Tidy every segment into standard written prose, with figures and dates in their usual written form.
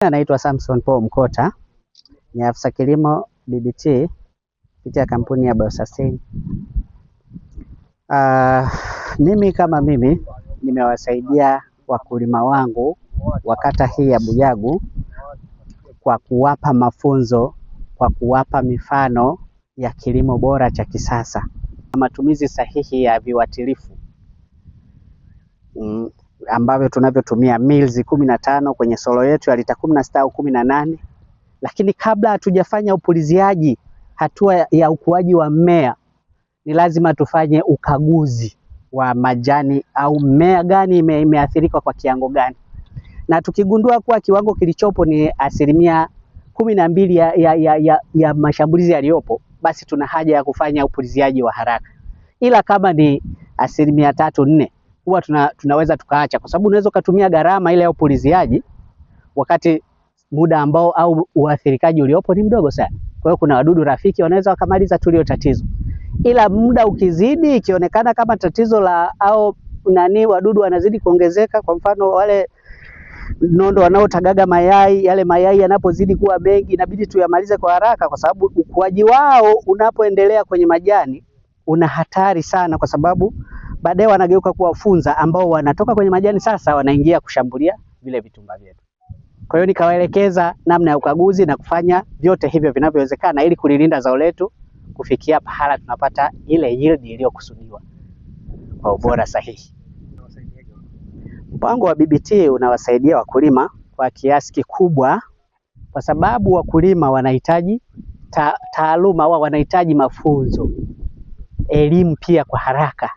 Anaitwa Samson Paul Mkota, ni afisa kilimo BBT kupitia kampuni ya Biosustain. Mimi kama mimi nimewasaidia wakulima wangu wa kata hii ya Buyagu kwa kuwapa mafunzo, kwa kuwapa mifano ya kilimo bora cha kisasa, matumizi sahihi ya viuatilifu ambavyo tunavyotumia mils 15 kwenye solo yetu ya lita 16 au 18. Lakini kabla hatujafanya upuliziaji, hatua ya ukuaji wa mmea, ni lazima tufanye ukaguzi wa majani au mmea gani imeathirika kwa kiwango gani, na tukigundua kuwa kiwango kilichopo ni 12% ya mashambulizi yaliyopo, basi tuna haja ya kufanya upuliziaji wa haraka. Ila kama ni 3-4 huwa tunaweza tukaacha, kwa sababu unaweza kutumia gharama ile ya upuliziaji wakati muda ambao au uathirikaji uliopo ni mdogo sana. Kwa hiyo kuna wadudu rafiki wanaweza wakamaliza tulio tatizo, ila muda ukizidi, ikionekana kama tatizo la au wadudu wanazidi kuongezeka, kwa mfano wale nondo wanaotagaga mayai, yale mayai yanapozidi kuwa mengi, inabidi tuyamalize kwa haraka, kwa sababu ukuaji wao unapoendelea kwenye majani una hatari sana, kwa sababu baadaye wanageuka kuwa funza ambao wanatoka kwenye majani sasa wanaingia kushambulia vile vitumba vyetu. Kwa hiyo nikawaelekeza namna ya ukaguzi na kufanya vyote hivyo vinavyowezekana ili kulilinda zao letu kufikia pahala tunapata ile yield iliyokusudiwa kwa ubora sahihi. Mpango wa BBT unawasaidia wakulima kwa kiasi kikubwa, kwa sababu wakulima wanahitaji taaluma au wanahitaji mafunzo, elimu pia kwa haraka.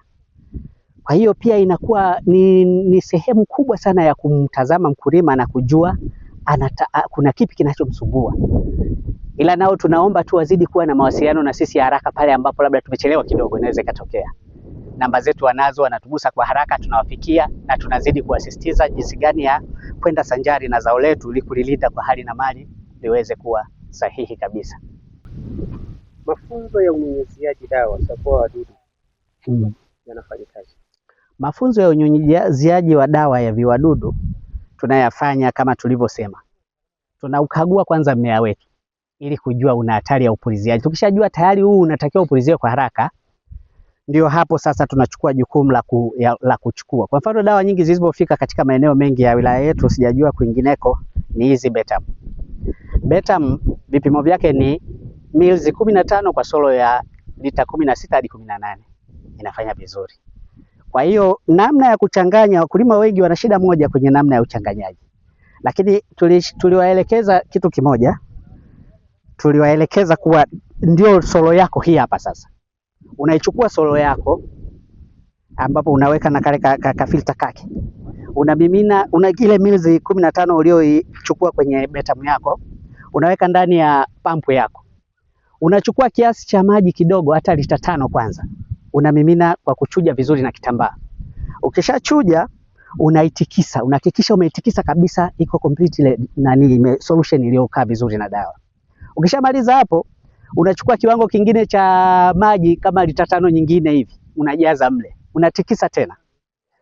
Kwa hiyo pia inakuwa ni sehemu kubwa sana ya kumtazama mkulima na kujua kuna kipi kinachomsumbua. Ila nao tunaomba tu wazidi kuwa na mawasiliano na sisi haraka pale ambapo labda tumechelewa kidogo, inaweza ikatokea. Namba zetu wanazo, wanatugusa kwa haraka, tunawafikia na tunazidi kuasisitiza jinsi gani ya kwenda sanjari na zao letu ili kulilinda kwa hali na mali liweze kuwa sahihi kabisa. Mafunzo ya unyunyiziaji dawa kwa wadudu yanafanyikaje? Mafunzo ya unyunyiziaji wa dawa ya viwadudu tunayafanya kama tulivyosema. Tunaukagua kwanza mmea wetu ili kujua una hatari ya upuliziaji. Tukishajua tayari huu unatakiwa upuliziwe kwa haraka, ndio hapo sasa tunachukua jukumu la kuchukua. Kwa mfano dawa nyingi zilizofika katika maeneo mengi ya wilaya yetu, sijajua kwingineko, ni hizi Betam. Betam vipimo vyake ni mils 15 kwa solo ya lita 16 hadi 18. Inafanya vizuri. Kwa hiyo namna ya kuchanganya, wakulima wengi wana shida moja kwenye namna ya uchanganyaji. Lakini tuliwaelekeza kitu kimoja. Tuliwaelekeza kuwa ndio solo yako hii hapa sasa. Unaichukua solo yako ambapo unaweka na kale ka filter kake. Unamimina ile mils 15 ulioichukua kwenye Betam yako, unaweka ndani ya pampu yako. Unachukua kiasi cha maji kidogo, hata lita 5 kwanza. Unamimina kwa kuchuja vizuri na kitambaa. Ukishachuja unaitikisa, unahakikisha umeitikisa kabisa, iko complete solution iliyokaa vizuri na dawa. Ukishamaliza hapo, unachukua kiwango kingine cha maji kama lita 5 nyingine hivi, unajaza mle. Unatikisa tena.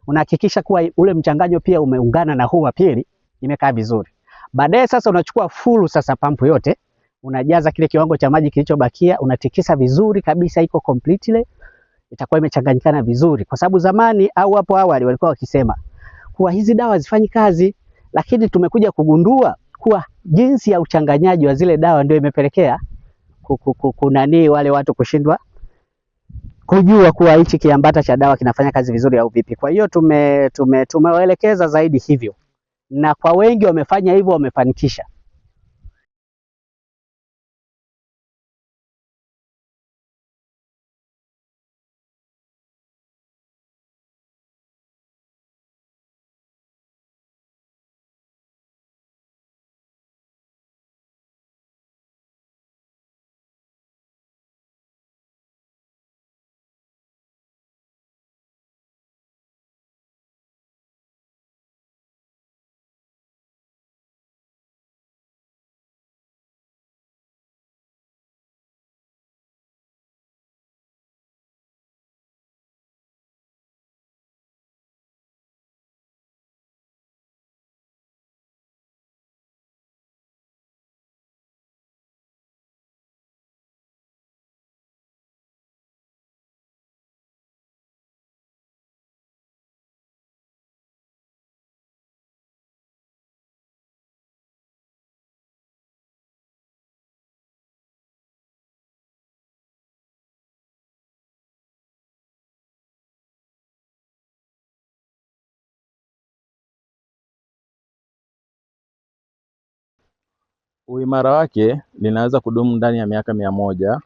Unahakikisha kuwa ule mchanganyo pia umeungana na huu wa pili, imekaa vizuri. Baadaye sasa unachukua full sasa pampu yote, unajaza kile kiwango cha maji kilichobakia, unatikisa vizuri kabisa, iko completely, itakuwa imechanganyikana vizuri. Kwa sababu zamani au hapo awali walikuwa wakisema kuwa hizi dawa hazifanyi kazi, lakini tumekuja kugundua kuwa jinsi ya uchanganyaji wa zile dawa ndio imepelekea wale watu kushindwa kujua kuwa hichi kiambata cha dawa kinafanya kazi vizuri au vipi. Kwa hiyo tumewaelekeza zaidi hivyo, na kwa wengi wamefanya hivyo, wamefanikisha. Uimara wake linaweza kudumu ndani ya miaka 100